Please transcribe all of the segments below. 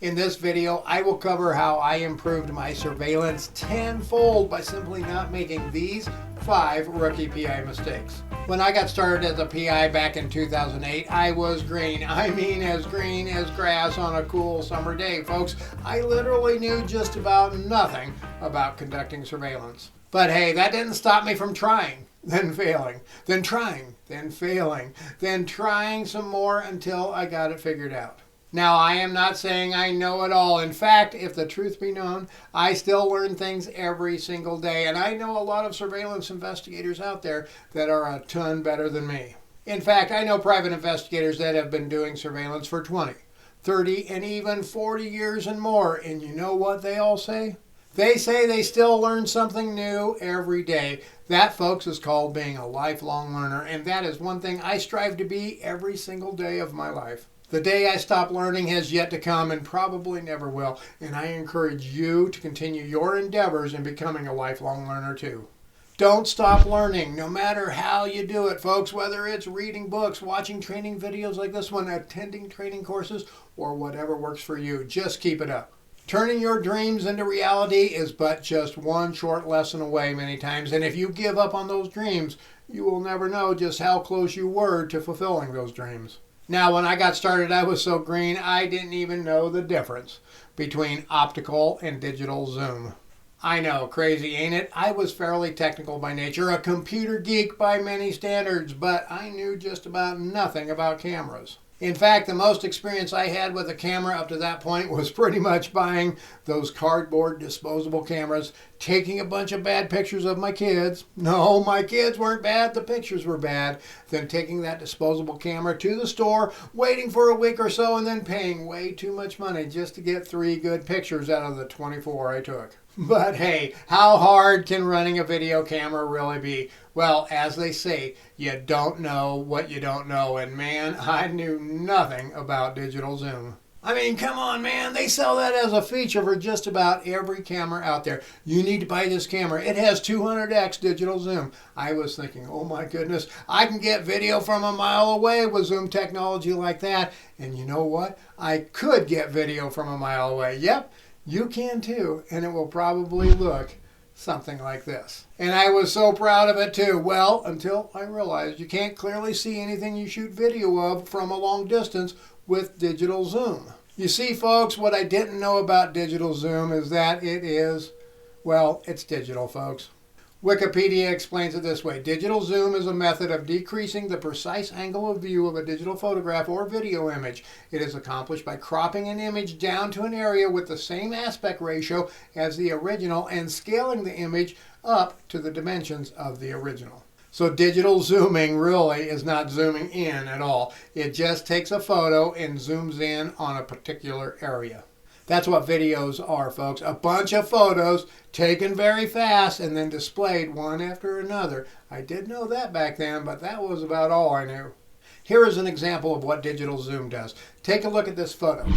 In this video, I will cover how I improved my surveillance tenfold by simply not making these 5 rookie PI mistakes. When I got started as a PI back in 2008, I was green. I mean as green as grass on a cool summer day, folks. I literally knew just about nothing about conducting surveillance. But hey, that didn't stop me from trying, then failing, then trying, then failing, then trying some more until I got it figured out. Now, I am not saying I know it all. In fact, if the truth be known, I still learn things every single day. And I know a lot of surveillance investigators out there that are a ton better than me. In fact, I know private investigators that have been doing surveillance for 20, 30, and even 40 years and more. And you know what they all say? They say they still learn something new every day. That, folks, is called being a lifelong learner. And that is one thing I strive to be every single day of my life. The day I stop learning has yet to come and probably never will, and I encourage you to continue your endeavors in becoming a lifelong learner too. Don't stop learning, no matter how you do it, folks, whether it's reading books, watching training videos like this one, attending training courses, or whatever works for you. Just keep it up. Turning your dreams into reality is but just one short lesson away many times, and if you give up on those dreams, you will never know just how close you were to fulfilling those dreams. Now, when I got started, I was so green, I didn't even know the difference between optical and digital zoom. I know, crazy, ain't it? I was fairly technical by nature, a computer geek by many standards, but I knew just about nothing about cameras. In fact, the most experience I had with a camera up to that point was pretty much buying those cardboard disposable cameras, taking a bunch of bad pictures of my kids. No, my kids weren't bad, the pictures were bad. Then taking that disposable camera to the store, waiting for a week or so, and then paying way too much money just to get 3 good pictures out of the 24 I took. But hey, how hard can running a video camera really be? Well, as they say, you don't know what you don't know, and man, I knew nothing about digital zoom. I mean, come on, man, they sell that as a feature for just about every camera out there. You need to buy this camera. It has 200x digital zoom. I was thinking, oh my goodness, I can get video from a mile away with zoom technology like that. And you know what? I could get video from a mile away. Yep. You can too, and it will probably look something like this. And I was so proud of it too. Well, until I realized you can't clearly see anything you shoot video of from a long distance with digital zoom. You see, folks, what I didn't know about digital zoom is that it's digital, folks. Wikipedia explains it this way. Digital zoom is a method of decreasing the precise angle of view of a digital photograph or video image. It is accomplished by cropping an image down to an area with the same aspect ratio as the original and scaling the image up to the dimensions of the original. So digital zooming really is not zooming in at all. It just takes a photo and zooms in on a particular area. That's what videos are, folks. A bunch of photos taken very fast and then displayed one after another. I did know that back then, but that was about all I knew. Here is an example of what digital zoom does. Take a look at this photo.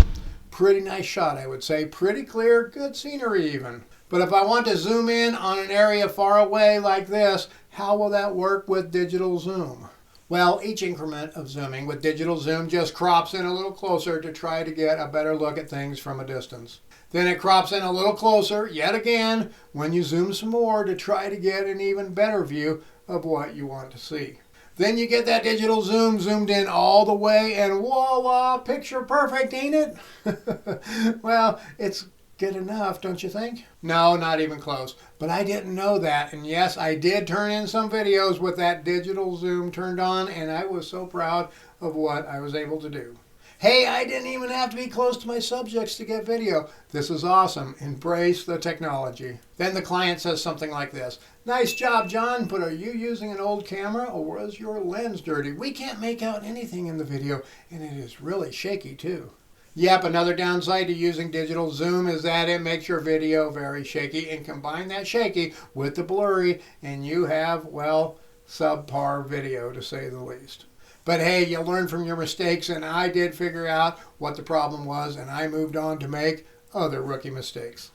Pretty nice shot, I would say. Pretty clear, good scenery even. But if I want to zoom in on an area far away like this, how will that work with digital zoom? Well, each increment of zooming with digital zoom just crops in a little closer to try to get a better look at things from a distance. Then it crops in a little closer, yet again, when you zoom some more to try to get an even better view of what you want to see. Then you get that digital zoom zoomed in all the way and voila, picture perfect, ain't it? Well, it's good enough, don't you think? No, not even close. But I didn't know that. And yes, I did turn in some videos with that digital zoom turned on, and I was so proud of what I was able to do. Hey, I didn't even have to be close to my subjects to get video. This is awesome. Embrace the technology. Then the client says something like this. Nice job, John, but are you using an old camera or was your lens dirty? We can't make out anything in the video, and it is really shaky too. Yep, another downside to using digital zoom is that it makes your video very shaky, and combine that shaky with the blurry and you have, well, subpar video to say the least. But hey, you learn from your mistakes, and I did figure out what the problem was, and I moved on to make other rookie mistakes.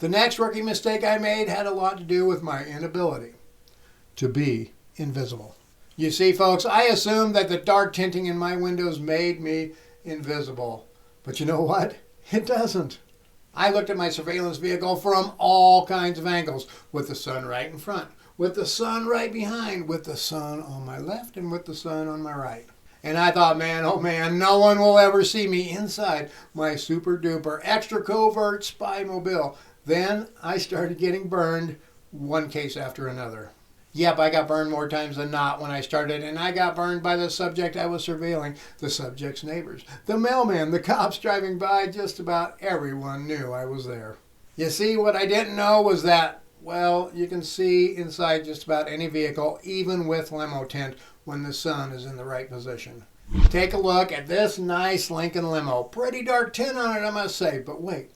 The next rookie mistake I made had a lot to do with my inability to be invisible. You see, folks, I assumed that the dark tinting in my windows made me invisible. But you know what? It doesn't. I looked at my surveillance vehicle from all kinds of angles, with the sun right in front, with the sun right behind, with the sun on my left, and with the sun on my right. And I thought, man, oh man, no one will ever see me inside my super duper extra covert spy mobile. Then I started getting burned, one case after another. Yep, I got burned more times than not when I started, and I got burned by the subject I was surveilling, the subject's neighbors, the mailman, the cops driving by. Just about everyone knew I was there. You see, what I didn't know was that, well, you can see inside just about any vehicle, even with limo tint, when the sun is in the right position. Take a look at this nice Lincoln limo. Pretty dark tint on it, I must say. But wait,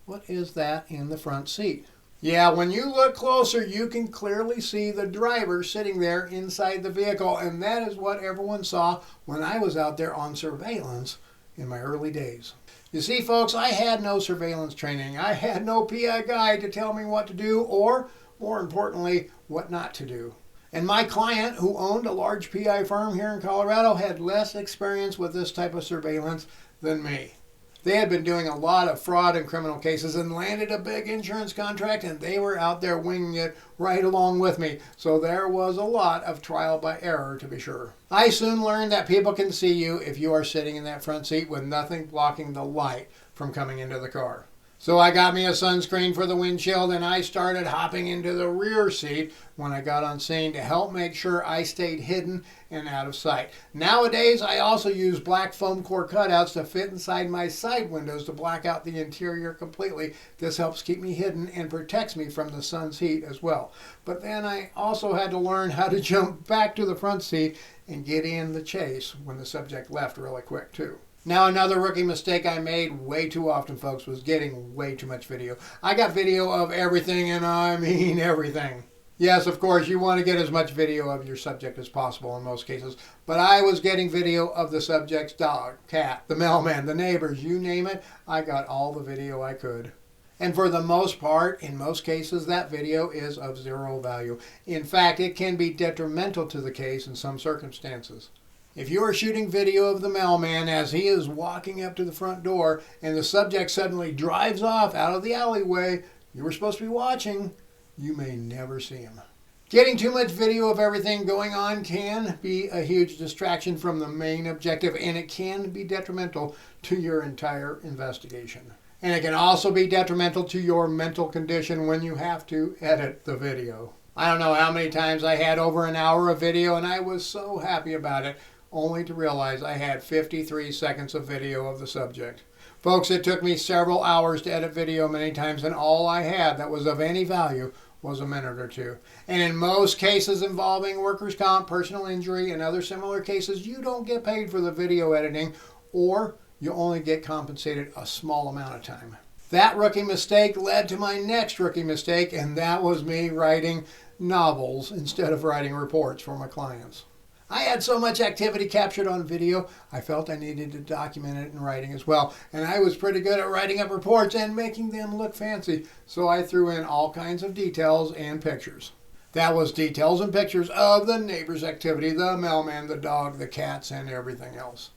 what is that in the front seat? Yeah, when you look closer, you can clearly see the driver sitting there inside the vehicle, and that is what everyone saw when I was out there on surveillance in my early days. You see, folks, I had no surveillance training. I had no PI guide to tell me what to do, or, more importantly, what not to do. And my client, who owned a large PI firm here in Colorado, had less experience with this type of surveillance than me. They had been doing a lot of fraud and criminal cases and landed a big insurance contract, and they were out there winging it right along with me. So there was a lot of trial by error, to be sure. I soon learned that people can see you if you are sitting in that front seat with nothing blocking the light from coming into the car. So I got me a sunscreen for the windshield, and I started hopping into the rear seat when I got on scene to help make sure I stayed hidden and out of sight. Nowadays, I also use black foam core cutouts to fit inside my side windows to black out the interior completely. This helps keep me hidden and protects me from the sun's heat as well. But then I also had to learn how to jump back to the front seat and get in the chase when the subject left really quick too. Now, another rookie mistake I made way too often, folks, was getting way too much video. I got video of everything, and I mean everything. Yes, of course, you want to get as much video of your subject as possible in most cases, but I was getting video of the subject's dog, cat, the mailman, the neighbors, you name it. I got all the video I could. And for the most part, in most cases, that video is of zero value. In fact, it can be detrimental to the case in some circumstances. If you are shooting video of the mailman as he is walking up to the front door and the subject suddenly drives off out of the alleyway you were supposed to be watching, you may never see him. Getting too much video of everything going on can be a huge distraction from the main objective, and it can be detrimental to your entire investigation. And it can also be detrimental to your mental condition when you have to edit the video. I don't know how many times I had over an hour of video, and I was so happy about it, only to realize I had 53 seconds of video of the subject. Folks, it took me several hours to edit video many times, and all I had that was of any value was a minute or two. And in most cases involving workers' comp, personal injury, and other similar cases, you don't get paid for the video editing, or you only get compensated a small amount of time. That rookie mistake led to my next rookie mistake, and that was me writing novels instead of writing reports for my clients. I had so much activity captured on video, I felt I needed to document it in writing as well. And I was pretty good at writing up reports and making them look fancy, so I threw in all kinds of details and pictures. That was details and pictures of the neighbor's activity, the mailman, the dog, the cats, and everything else.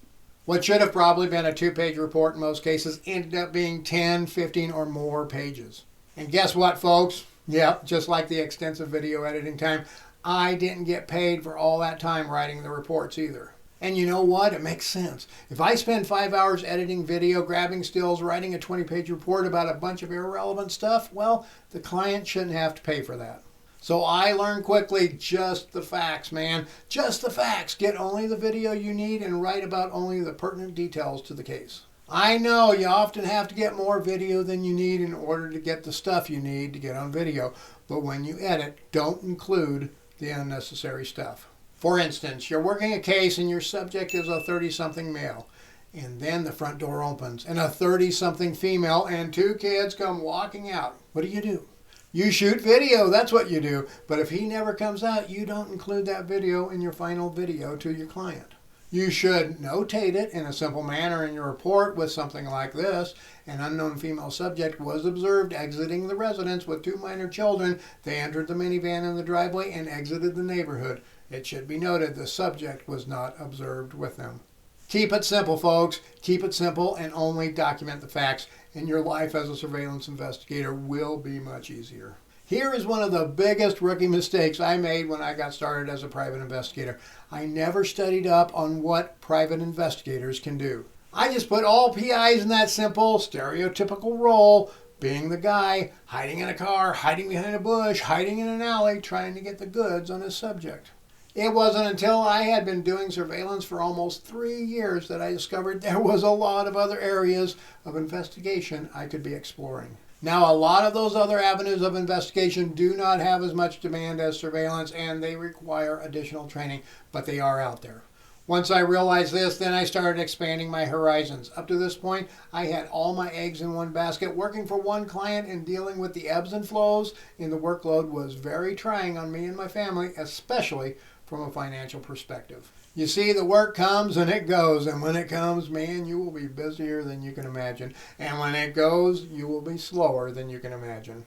What should have probably been a 2-page report in most cases ended up being 10, 15, or more pages. And guess what, folks? Yeah, just like the extensive video editing time, I didn't get paid for all that time writing the reports either. And you know what? It makes sense. If I spend 5 hours editing video, grabbing stills, writing a 20-page report about a bunch of irrelevant stuff, well, the client shouldn't have to pay for that. So I learned quickly, just the facts, man. Just the facts. Get only the video you need and write about only the pertinent details to the case. I know you often have to get more video than you need in order to get the stuff you need to get on video. But when you edit, don't include the unnecessary stuff. For instance, you're working a case and your subject is a 30-something male. And then the front door opens and a 30-something female and 2 kids come walking out. What do? You shoot video, that's what you do. But if he never comes out, you don't include that video in your final video to your client. You should notate it in a simple manner in your report with something like this. An unknown female subject was observed exiting the residence with 2 minor children. They entered the minivan in the driveway and exited the neighborhood. It should be noted the subject was not observed with them. Keep it simple, folks. Keep it simple and only document the facts. and your life as a surveillance investigator will be much easier. Here is one of the biggest rookie mistakes I made when I got started as a private investigator. I never studied up on what private investigators can do. I just put all PIs in that simple, stereotypical role, being the guy hiding in a car, hiding behind a bush, hiding in an alley, trying to get the goods on his subject. It wasn't until I had been doing surveillance for almost 3 years that I discovered there was a lot of other areas of investigation I could be exploring. Now, a lot of those other avenues of investigation do not have as much demand as surveillance, and they require additional training, but they are out there. Once I realized this, then I started expanding my horizons. Up to this point, I had all my eggs in one basket. Working for one client and dealing with the ebbs and flows in the workload was very trying on me and my family, especially from a financial perspective. You see, the work comes and it goes, and when it comes, man, you will be busier than you can imagine. And when it goes, you will be slower than you can imagine.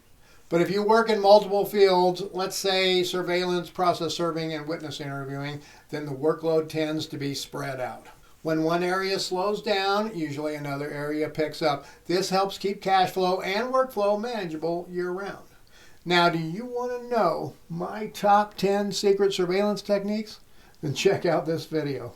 But if you work in multiple fields, let's say surveillance, process serving, and witness interviewing, then the workload tends to be spread out. When one area slows down, usually another area picks up. This helps keep cash flow and workflow manageable year-round. Now, do you want to know my top 10 secret surveillance techniques? Then check out this video.